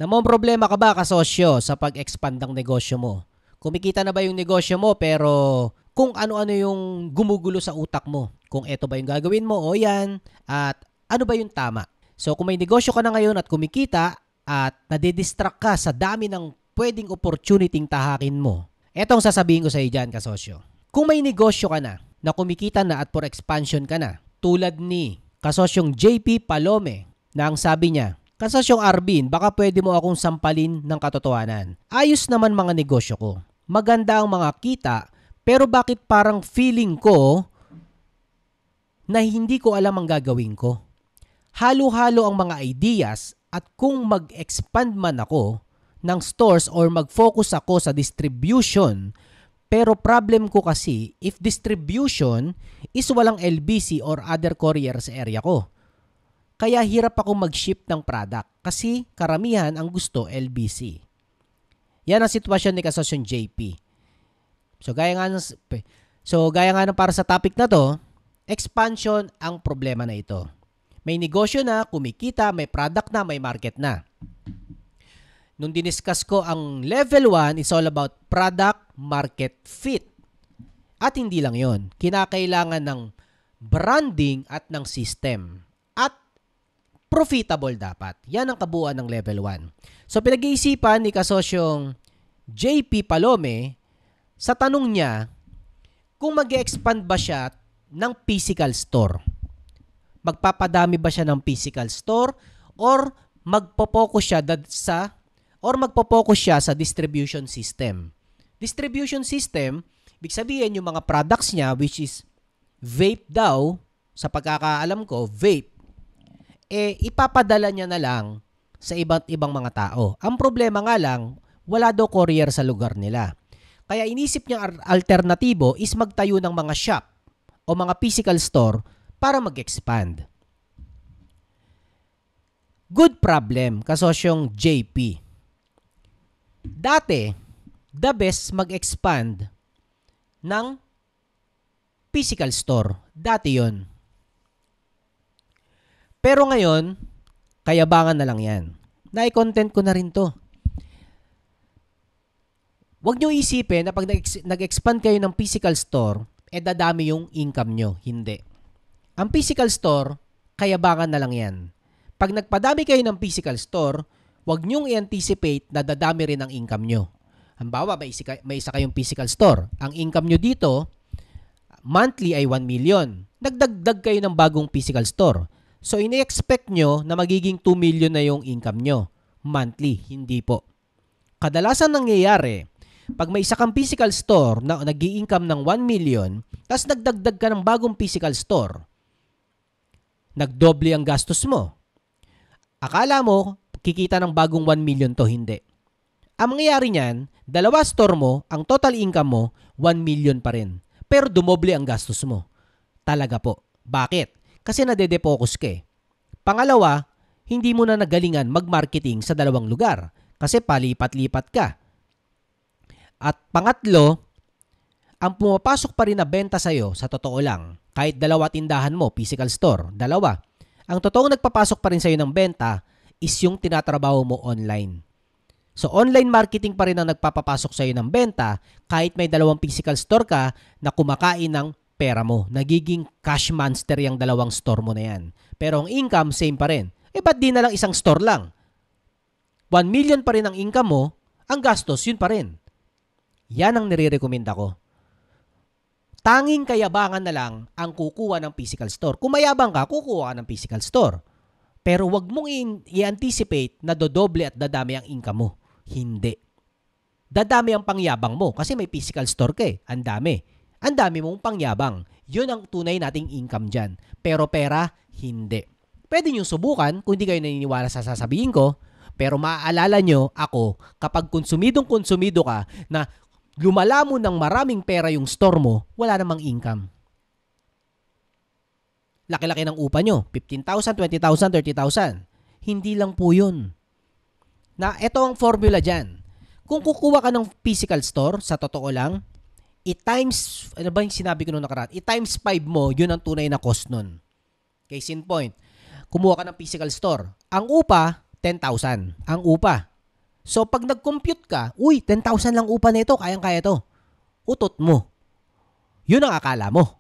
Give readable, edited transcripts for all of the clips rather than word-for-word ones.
Namang problema ka ba, kasosyo, sa pag-expand ng negosyo mo? Kumikita na ba yung negosyo mo pero kung ano-ano yung gumugulo sa utak mo? Kung eto ba yung gagawin mo o yan at ano ba yung tama? So kung may negosyo ka na ngayon at kumikita at nadidistract ka sa dami ng pwedeng opportunity tahakin mo, etong sasabihin ko sa iyo dyan, kasosyo. Kung may negosyo ka na kumikita na at for expansion ka na, tulad ni kasosyong JP Palome na ang sabi niya, kasosyong Arvin, baka pwede mo akong sampalin ng katotohanan. Ayos naman mga negosyo ko. Maganda ang mga kita, pero bakit parang feeling ko na hindi ko alam ang gagawin ko? Halo-halo ang mga ideas at kung mag-expand man ako ng stores or mag-focus ako sa distribution, pero problem ko kasi if distribution is walang LBC or other courier sa area ko. Kaya hirap ako mag-ship ng product kasi karamihan ang gusto LBC. Yan ang sitwasyon ni kasosyong JP. So gaya nga ng para sa topic na to, expansion ang problema na ito. May negosyo na, kumikita, may product na, may market na. Nung diniscuss ko ang level 1 is all about product market fit. At hindi lang yon, kinakailangan ng branding at ng system. At profitable dapat. Yan ang kabuuan ng level 1. So pinag-iisipan ni kasosyong JP Palome sa tanong niya kung mag-expand ba siya ng physical store. Magpapadami ba siya ng physical store or magpo-focus siya sa distribution system. Distribution system, ibig sabihin yung mga products niya which is vape daw, sa pagkakaalam ko, vape, ipapadala niya na lang sa iba't ibang mga tao. Ang problema nga lang, wala daw courier sa lugar nila. Kaya inisip niya alternatibo is magtayo ng mga shop o mga physical store para mag-expand. Good problem, kasosyong JP. Dati, the best mag-expand ng physical store. Dati yon. Pero ngayon, kayabangan na lang yan. Nai-content ko na rin to. Huwag nyo isipin na pag nag-expand kayo ng physical store, dadami yung income nyo. Hindi. Ang physical store, kayabangan na lang yan. Pag nagpadami kayo ng physical store, huwag nyong i-anticipate na dadami rin ang income nyo. Halimbawa, may isa kayong physical store. Ang income nyo dito, monthly ay 1 million. Nagdagdag kayo ng bagong physical store. So, ini-expect nyo na magiging 2 million na yung income nyo. Monthly, hindi po. Kadalasan nangyayari, pag may isa kang physical store na nag-i-income ng 1 million, tapos nagdagdag ka ng bagong physical store, nagdoble ang gastos mo. Akala mo, kikita ng bagong 1 million to, hindi. Ang mangyayari niyan, dalawa store mo, ang total income mo, 1 million pa rin. Pero dumoble ang gastos mo. Talaga po. Bakit? Kasi nadede-focus ka eh. Pangalawa, hindi mo na nagalingan mag-marketing sa dalawang lugar kasi palipat-lipat ka. At pangatlo, ang pumapasok pa rin na benta sa'yo, sa totoo lang, kahit dalawa tindahan mo, physical store, dalawa, ang totoong nagpapasok pa rin sa'yo ng benta is yung tinatrabaho mo online. So, online marketing pa rin ang nagpapapasok sa'yo ng benta kahit may dalawang physical store ka na kumakain ng pera mo. Nagiging cash monster yung dalawang store mo na yan. Pero ang income, same pa rin. Ba't di na lang isang store lang? 1 million pa rin ang income mo, ang gastos, yun pa rin. Yan ang nire-recommenda ko. Tanging kayabangan na lang ang kukuha ng physical store. Kung mayabang ka, kukuha ka ng physical store. Pero wag mong i-anticipate na dodoble at dadami ang income mo. Hindi. Dadami ang pangyabang mo kasi may physical store ka eh. Ang dami. Ang dami mong pangyabang. Yun ang tunay nating income dyan. Pero pera, hindi. Pwede nyo subukan kung hindi kayo naniniwala sa sasabihin ko. Pero maaalala nyo, ako, kapag konsumidong-konsumido ka na lumala mo ng maraming pera yung store mo, wala namang income. Laki-laki ng upa nyo. 15,000, 20,000, 30,000. Hindi lang po yun. Na ito ang formula dyan. Kung kukuha ka ng physical store, sa totoo lang, i-times, ano ba yung sinabi ko nung nakaraan? I-times 5 mo, yun ang tunay na cost nun. Case in point, kumuha ka ng physical store. Ang upa, 10,000. Ang upa. So, pag nag-compute ka, 10,000 lang upa nito, kayang-kaya to. Utot mo. Yun ang akala mo.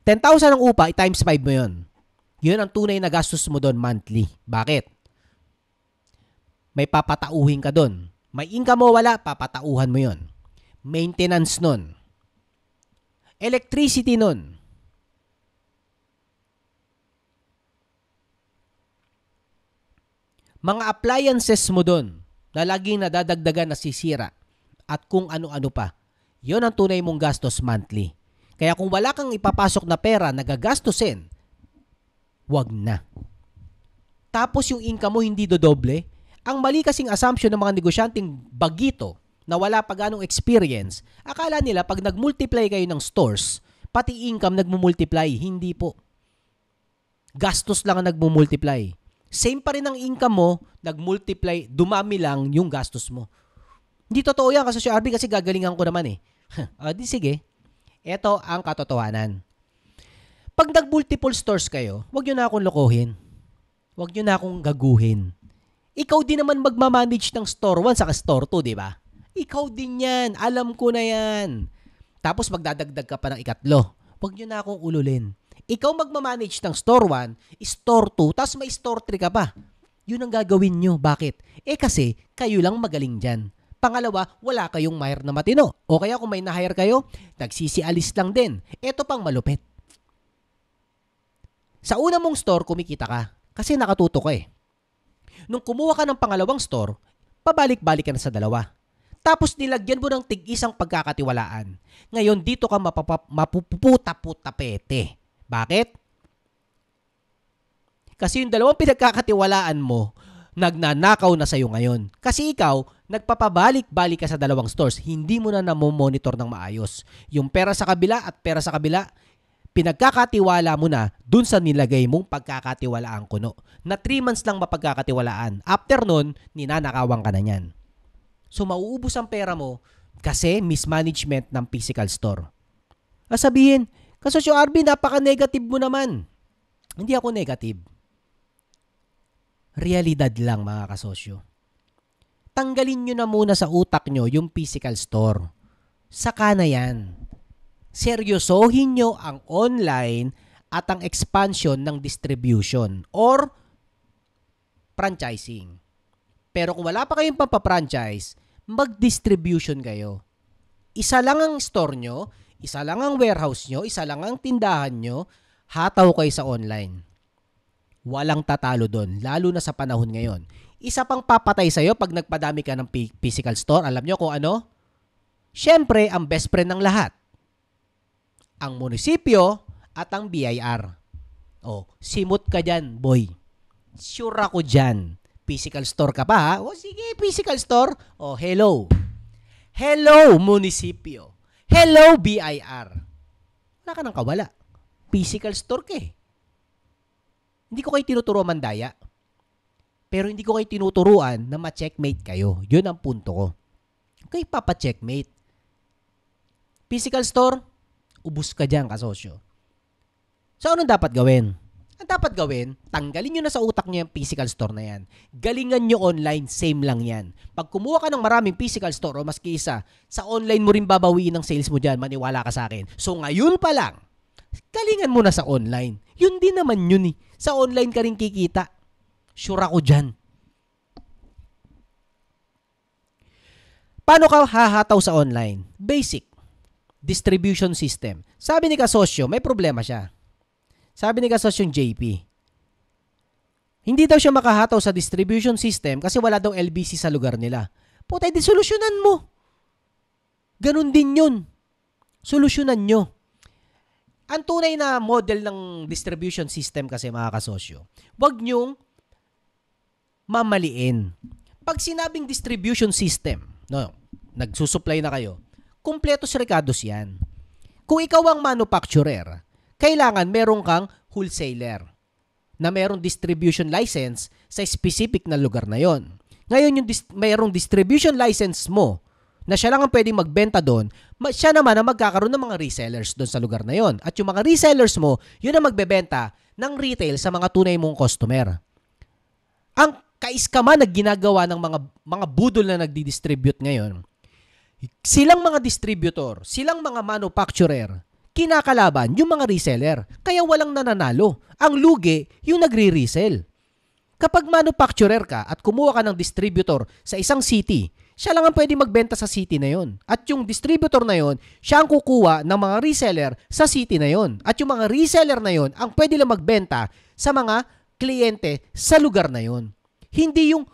10,000 ang upa, times 5 mo yun. Yun ang tunay na gastos mo doon monthly. Bakit? May papatauhin ka doon. May income mo, wala, papatauhan mo yun. Maintenance nun. Electricity nun. Mga appliances mo doon na laging nadadagdagan, nasisira. At kung ano-ano pa. Yun ang tunay mong gastos monthly. Kaya kung wala kang ipapasok na pera na gagastusin, wag na. Tapos yung income mo hindi dodoble. Ang mali kasing assumption ng mga negosyanteng bagito na wala pa ganong experience, akala nila pag nag-multiply kayo ng stores, pati income nagmumultiply. Hindi po. Gastos lang ang nagmumultiply. Same pa rin ang income mo, nag-multiply, dumami lang yung gastos mo. Hindi totoo yan kasi si RB kasi gagalingan ko naman eh. Di sige. Ito ang katotohanan. Pag nag-multiple stores kayo, huwag nyo na akong lokohin. Huwag nyo na akong gaguhin. Ikaw din naman magmamanage ng store 1 sa store 2, di ba? Ikaw din yan. Alam ko na yan. Tapos magdadagdag ka pa ng ikatlo. Huwag nyo na akong ululin. Ikaw magmamanage ng store 1, store 2, tapos may store 3 ka pa. Yun ang gagawin nyo. Bakit? Kasi kayo lang magaling dyan. Pangalawa, wala kayong mahire na matino. O kaya kung may na-hire kayo, nagsisialis lang din. Ito pang malupit. Sa una mong store, kumikita ka. Kasi nakatuto ka eh. Nung kumuha ka ng pangalawang store, pabalik-balik ka na sa dalawa. Tapos nilagyan mo ng tig-isang pagkakatiwalaan. Ngayon, dito ka mapuputa-puta-pete. Bakit? Kasi yung dalawang pinagkakatiwalaan mo, nagnanakaw na sa'yo ngayon. Kasi ikaw, nagpapabalik-balik ka sa dalawang stores. Hindi mo na namomonitor ng maayos. Yung pera sa kabila at pera sa kabila, pinagkakatiwala mo na dun sa nilagay mong pagkakatiwalaan kuno. Na 3 months lang mapagkakatiwalaan. After nun, ninanakawan ka na yan. So, mauubos ang pera mo kasi mismanagement ng physical store. Sabihin, Kasosyo RB, napaka-negative mo naman. Hindi ako negative. Realidad lang mga kasosyo. Tanggalin nyo na muna sa utak nyo yung physical store. Saka na yan. Seryosohin nyo ang online at ang expansion ng distribution or franchising. Pero kung wala pa kayong pampapranchise, mag-distribution kayo. Isa lang ang store nyo, isa lang ang warehouse nyo, isa lang ang tindahan nyo, hataw kayo sa online. Walang tatalo doon, lalo na sa panahon ngayon. Isa pang papatay sa'yo pag nagpadami ka ng physical store. Alam nyo kung ano? Siyempre, ang best friend ng lahat. Ang munisipyo at ang BIR. Simot ka dyan, boy. Sure ako dyan. Physical store ka pa, ha? Sige, physical store. Hello. Hello, munisipyo. Hello, BIR. Wala ka nang kawala. Physical store ka eh. Hindi ko kayo tinuturuan mandaya. Pero hindi ko kayo tinuturuan na ma-checkmate kayo. Yun ang punto ko. Okay, papa-checkmate. Physical store, ubus ka dyan, kasosyo. So, anong dapat gawin? Ang dapat gawin, tanggalin nyo na sa utak nyo yung physical store na yan. Galingan nyo online, same lang yan. Pag kumuha ka ng maraming physical store o maski isa, sa online mo rin babawiin ng sales mo dyan, maniwala ka sa akin. So, ngayon pa lang, galingan mo na sa online. Yun din naman yun eh. Sa online ka rin kikita. Sure ako dyan. Paano ka hahataw sa online? Basic. Distribution system. Sabi ni kasosyo, may problema siya. Sabi ni kasosyong JP, hindi daw siya makahataw sa distribution system kasi wala daw LBC sa lugar nila. Putay, di solusyonan mo. Ganun din yun. Solusyonan nyo. Ang tunay na model ng distribution system kasi mga kasosyo, wag nyong mamaliin. Pag sinabing distribution system, nagsusupply na kayo, kumpletos recados yan. Kung ikaw ang manufacturer, kailangan meron kang wholesaler na merong distribution license sa specific na lugar na yon. Ngayon, yung mayroong distribution license mo na siya lang ang pwedeng magbenta doon, siya naman ang magkakaroon ng mga resellers doon sa lugar na yon. At yung mga resellers mo, yun ang magbebenta ng retail sa mga tunay mong customer. Ang kaiskaman na ginagawa ng mga budol na nagdi-distribute ngayon, silang mga distributor, silang mga manufacturer, kinakalaban yung mga reseller. Kaya walang nananalo. Ang lugi, yung nagre-resell. Kapag manufacturer ka at kumuha ka ng distributor sa isang city, siya lang ang pwede magbenta sa city na yon. At yung distributor na yon, siya ang kukuha ng mga reseller sa city na yon. At yung mga reseller na yon, ang pwede lang magbenta sa mga kliyente sa lugar na yon. Hindi yung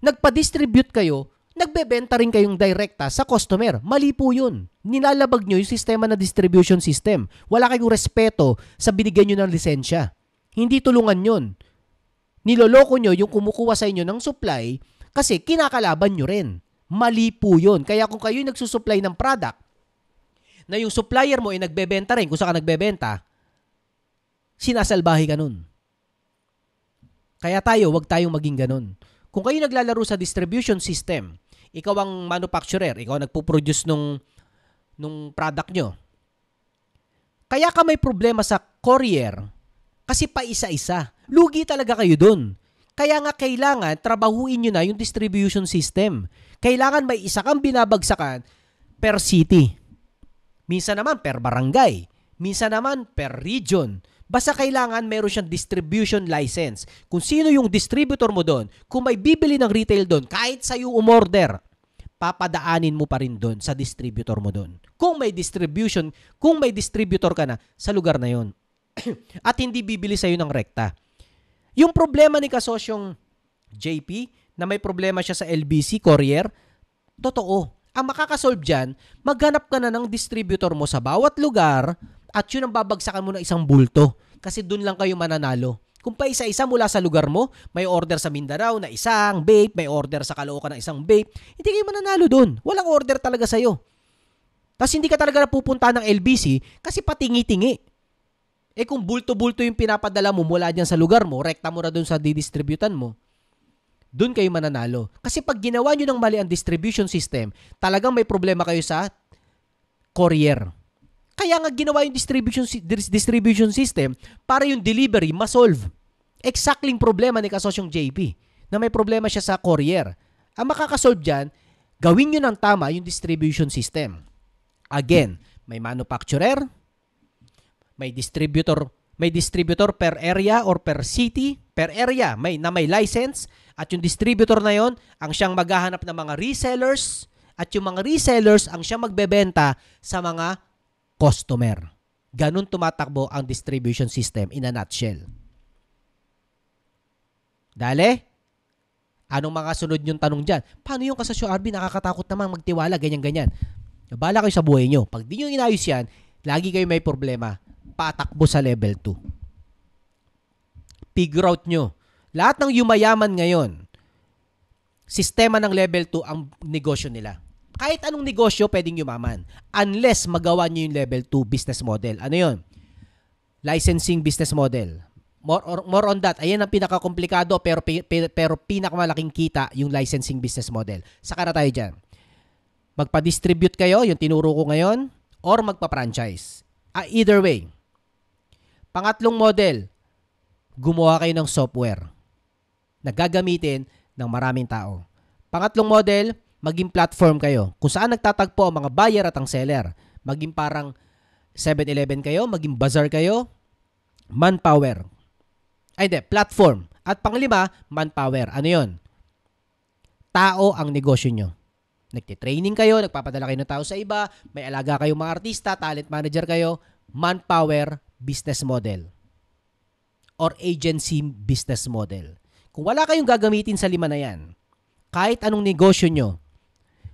nagpa-distribute kayo, nagbebenta rin kayong direkta sa customer. Mali po yun. Nilalabag nyo yung sistema na distribution system. Wala kayong respeto sa binigyan nyo ng lisensya. Hindi tulungan yun. Niloloko nyo yung kumukuha sa inyo ng supply kasi kinakalaban nyo rin. Mali po yun. Kaya kung kayo nagsusupply ng product na yung supplier mo ay nagbebenta rin, kung saan ka nagbebenta, sinasalbahe ka nun. Kaya wag tayong maging ganun. Kung kayo naglalaro sa distribution system, ikaw ang manufacturer, ikaw ang nagpo-produce nung product nyo. Kaya ka may problema sa courier kasi pa isa-isa. Lugi talaga kayo dun. Kaya nga kailangan trabahuin nyo na yung distribution system. Kailangan may isa kang binabagsakan per city. Minsan naman per barangay. Minsan naman per region. Basta kailangan meron siyang distribution license. Kung sino yung distributor mo doon, kung may bibili ng retail doon, kahit sa'yo umorder, papadaanin mo pa rin doon sa distributor mo doon. Kung may distributor ka na sa lugar na yon. At hindi bibili sa'yo ng rekta. Yung problema ni kasosyong JP, na may problema siya sa LBC, courier, totoo. Ang makakasolve dyan, maghanap ka na ng distributor mo sa bawat lugar at yun ang babagsakan mo ng isang bulto. Kasi dun lang kayo mananalo. Kung pa isa-isa mula sa lugar mo, may order sa Mindanao na isang vape, may order sa Caloocan na isang vape, hindi kayo mananalo dun. Walang order talaga sa'yo. Tapos hindi ka talaga napupunta ng LBC kasi patingi-tingi. Kung bulto-bulto yung pinapadala mo mula dyan sa lugar mo, rekta mo na dun sa didistributan mo, dun kayo mananalo. Kasi pag ginawa nyo ng mali ang distribution system, talagang may problema kayo sa courier. Kaya nga ginawa yung distribution system para yung delivery ma-solve. Exactly yung problema ni kasosyong JP na may problema siya sa courier. Ang makakasolve dyan, gawin nyo ng tama yung distribution system. Again, may manufacturer, may distributor per area or per city, per area may license at yung distributor na yon ang siyang maghahanap ng mga resellers at yung mga resellers ang siyang magbebenta sa mga customer. Ganun tumatakbo ang distribution system in a nutshell. Dale? Anong mga sunod yung tanong dyan? Paano yung kasosyo RB? Nakakatakot naman magtiwala, ganyan-ganyan. Bala kayo sa buhay nyo. Pag di nyo inayos yan, lagi kayo may problema. Patakbo sa level 2. Figure out nyo. Lahat ng yumayaman ngayon, sistema ng level 2 ang negosyo nila. Kahit anong negosyo pwedeng yumaman. Unless magawa nyo yung level 2 business model. Ano yun? Licensing business model. More on that. Ayan ang pinakakomplikado pero pinakamalaking kita yung licensing business model. Saka na tayo dyan. Magpa-distribute kayo, yung tinuro ko ngayon, or magpa-franchise. Either way. Pangatlong model, gumawa kayo ng software na gagamitin ng maraming tao. Pangatlong model, maging platform kayo. Kung saan nagtatagpo ang mga buyer at ang seller. Maging parang 7-Eleven kayo, maging bazaar kayo, manpower. Platform. At panglima, manpower. Ano yun? Tao ang negosyo nyo. Nagtitraining kayo, nagpapadala kayo ng tao sa iba, may alaga kayong mga artista, talent manager kayo, manpower business model or agency business model. Kung wala kayong gagamitin sa lima na yan, kahit anong negosyo nyo,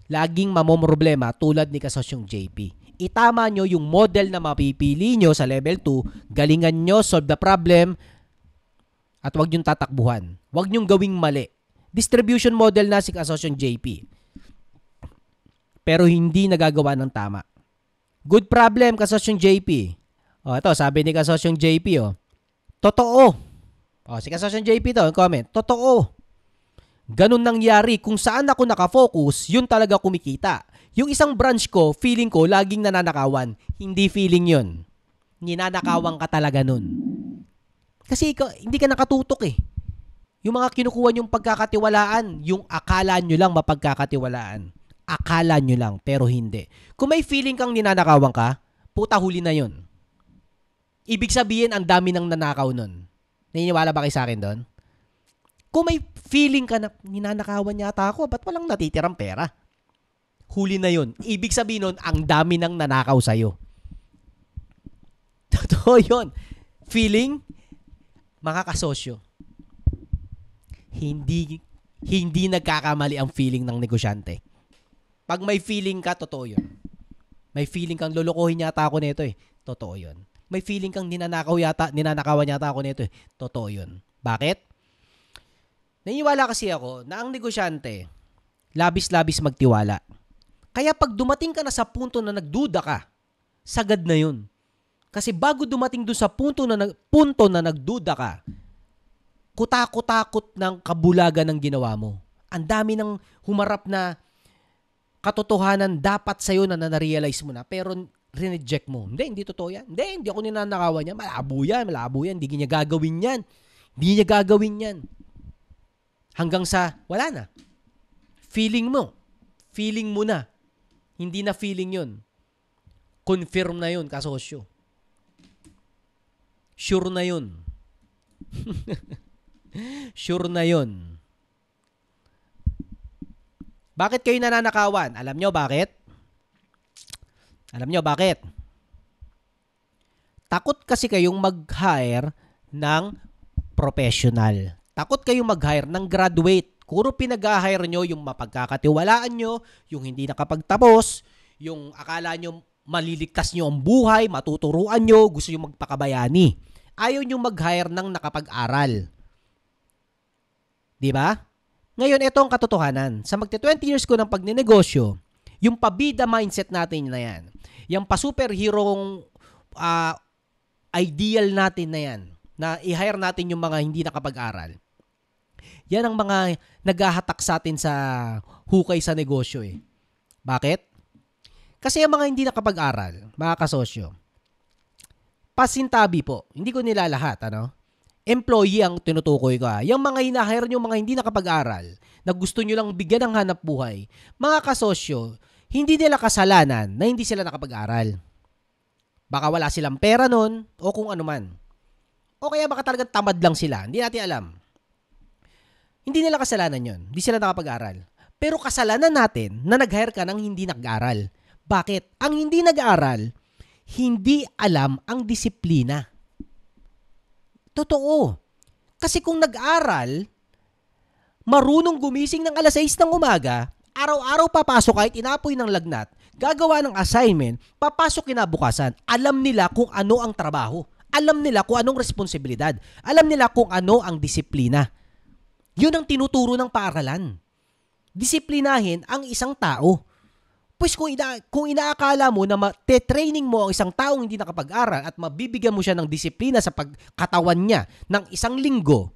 laging mamomroblema tulad ni kasosyong JP. Itama nyo yung model na mapipili nyo sa level 2, galingan nyo, solve the problem, at huwag nyong tatakbuhan. Huwag nyong gawing mali. Distribution model na si kasosyong JP. Pero hindi nagagawa ng tama. Good problem, kasosyong JP. Ito, sabi ni kasosyong JP, totoo. Si kasosyong JP to, comment, totoo. Ganun nangyari. Kung saan ako nakafocus, yun talaga kumikita. Yung isang branch ko, feeling ko, laging nananakawan. Hindi feeling yun. Ninanakawan ka talaga nun. Kasi ikaw, hindi ka nakatutok eh. Yung mga kinukuha nyong pagkakatiwalaan, yung akala nyo lang mapagkakatiwalaan. Akala nyo lang, pero hindi. Kung may feeling kang ninanakawan ka, puta huli na yun. Ibig sabihin, ang dami ng nanakaw nun. Naniniwala ba kayo sa akin doon? Kung may feeling ka na ninanakawan yata ako, ba't walang natitirang pera? Huli na yun. Ibig sabihin nun, ang dami ng nanakaw sa'yo. Totoo yun. Feeling, mga kasosyo, hindi nagkakamali ang feeling ng negosyante. Pag may feeling ka, totoo yun. May feeling kang lulukohin yata ako nito eh. Totoo yun. May feeling kang ninanakawan yata ako nito eh. Totoo yun. Bakit? Naniniwala kasi ako na ang negosyante, labis-labis magtiwala. Kaya pag dumating ka na sa punto na nagduda ka, sagad na yun. Kasi bago dumating doon sa punto na nagduda ka, kutakot-takot ng kabulagan ng ginawa mo. Ang dami ng humarap na katotohanan dapat sa'yo na na-realize mo na, pero rineject mo. Hindi totoo yan. Hindi ako ninanakawan niya. Malabo yan. Hindi niya gagawin yan. Hanggang sa, wala na. Feeling mo na. Hindi na feeling yun. Confirm na yun, kasosyo. Sure na yun. Sure na yun. Bakit kayo nananakawan? Alam nyo bakit? Takot kasi kayong mag-hire ng professional. Takot kayong mag-hire ng graduate. Kuro pinag-hire nyo yung mapagkakatiwalaan nyo, yung hindi nakapagtapos, yung akala nyo maliligtas nyo ang buhay, matuturuan nyo, gusto nyo magpakabayani. Ayaw nyo mag-hire ng nakapag-aral. Diba? Ngayon, ito ang katotohanan. Sa magte-20 years ko ng pagnenegosyo, yung pabida mindset natin na yan, yung pa-superhero ideal natin na yan, na i-hire natin yung mga hindi nakapag-aral, yan ang mga naghahatak sa atin sa hukay sa negosyo eh. Bakit? Kasi yung mga hindi nakapag-aral, mga kasosyo, pasintabi po, hindi ko nila lahat, employee ang tinutukoy ko. Yung mga hinahire nyo, mga hindi nakapag-aral, na gusto nyo lang bigyan ng hanap buhay, mga kasosyo, hindi nila kasalanan na hindi sila nakapag-aral. Baka wala silang pera nun, o kung ano man. O kaya baka talagang tamad lang sila, hindi natin alam. Hindi nila kasalanan yun, hindi sila nakapag-aral. Pero kasalanan natin na nag-hire ka ng hindi nag-aral. Bakit? Ang hindi nag-aral, hindi alam ang disiplina. Totoo. Kasi kung nag-aral, marunong gumising ng alas 6 ng umaga, araw-araw papasok kahit inapoy ng lagnat, gagawa ng assignment, papasok kinabukasan, alam nila kung ano ang trabaho. Alam nila kung anong responsibilidad. Alam nila kung ano ang disiplina. Yun ang tinuturo ng paaralan. Disiplinahin ang isang tao. Pues kung inaakala mo na training mo ang isang taong hindi nakapag-aral at mabibigyan mo siya ng disiplina sa pagkatawan niya ng 1 linggo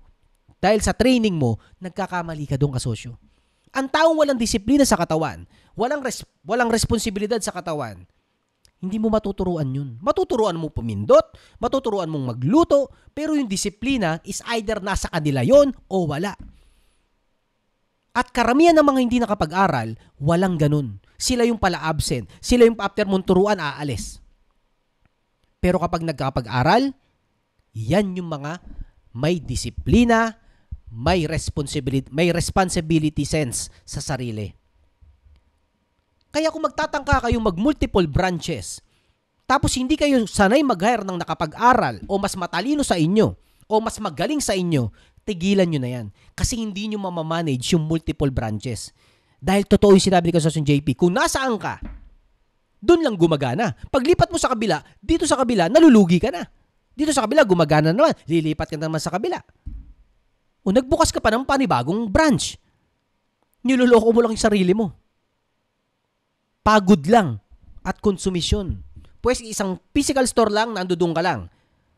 dahil sa training mo, nagkakamali ka doon, kasosyo. Ang taong walang disiplina sa katawan, walang responsibilidad sa katawan, hindi mo matuturuan yun. Matuturuan mo pumindot, matuturuan mong magluto, pero yung disiplina is either nasa kanila yon o wala. At karamihan ng mga hindi nakapag-aral, walang ganun. Sila yung pala absent. Sila yung after mong turuan, aalis. Pero kapag nagkapag-aral, yan yung mga may disiplina, may responsibility sense sa sarili. Kaya kung magtatangka kayong mag-multiple branches, tapos hindi kayo sanay mag-hire ng nakapag-aral o mas matalino sa inyo o mas magaling sa inyo, tigilan nyo na yan. Kasi hindi nyo mamamanage yung multiple branches. Dahil totoo yung sinabi ni Kasosyo JP, kung nasaan ka, doon lang gumagana. Paglipat mo sa kabila, dito sa kabila, nalulugi ka na. Dito sa kabila, gumagana naman. Lilipat ka naman sa kabila. O nagbukas ka pa ng panibagong branch. Niloloko mo lang yung sarili mo. Pagod lang at konsumisyon. Pues isang physical store lang, nandoon ka lang.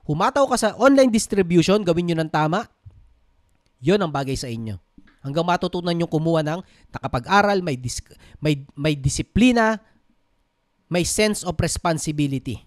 Humataw ka sa online distribution, gawin nyo ng tama, yon ang bagay sa inyo. Hanggang matutunan nyo kumuha ng nakapag-aral, may disiplina, may sense of responsibility.